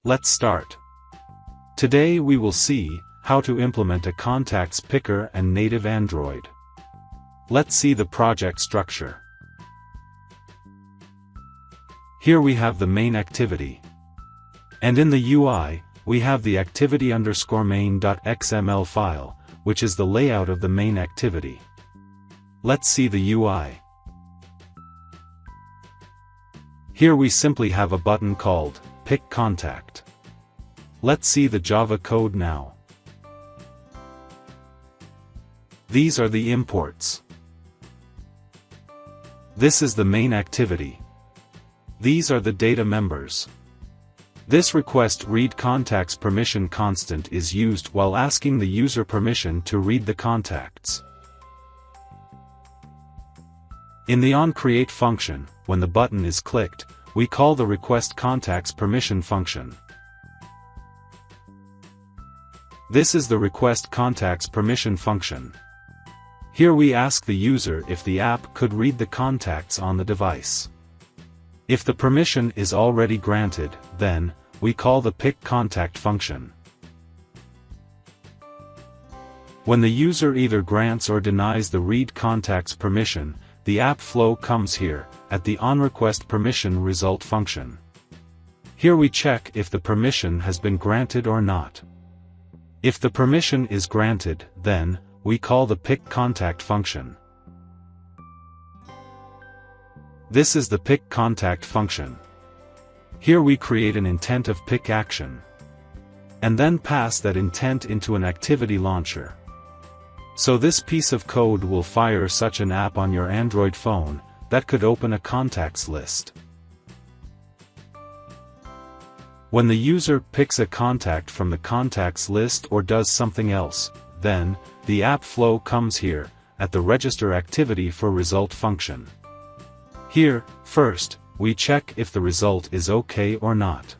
Let's start. Today we will see how to implement a contacts picker and native Android. Let's see the project structure. Here we have the main activity. And in the UI, we have the activity_main.xml file, which is the layout of the main activity. Let's see the UI. Here we simply have a button called Pick Contact. Let's see the Java code now. These are the imports. This is the main activity. These are the data members. This request read contacts permission constant is used while asking the user permission to read the contacts. In the onCreate function, when the button is clicked, we call the request contacts permission function. This is the request contacts permission function. Here we ask the user if the app could read the contacts on the device. If the permission is already granted, then we call the pick contact function. When the user either grants or denies the read contacts permission, the app flow comes here, at the onRequestPermission result function. Here we check if the permission has been granted or not. If the permission is granted, then we call the pick contact function. This is the pick contact function. Here we create an intent of pick action, and then pass that intent into an activity launcher. So this piece of code will fire such an app on your Android phone that could open a contacts list. When the user picks a contact from the contacts list or does something else, then the app flow comes here, at the register activity for result function. Here, first, we check if the result is okay or not.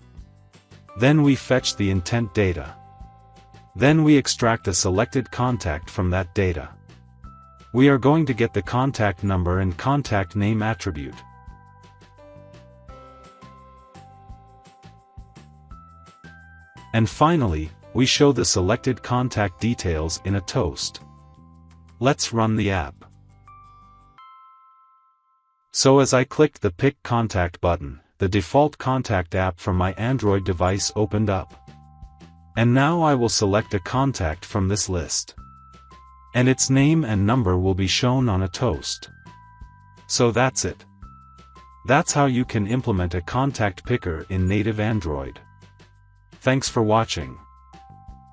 Then we fetch the intent data. Then we extract a selected contact from that data. We are going to get the contact number and contact name attribute. And finally, we show the selected contact details in a toast. Let's run the app. So as I clicked the Pick Contact button, the default contact app from my Android device opened up. And now I will select a contact from this list. And its name and number will be shown on a toast. So that's it. That's how you can implement a contact picker in native Android. Thanks for watching.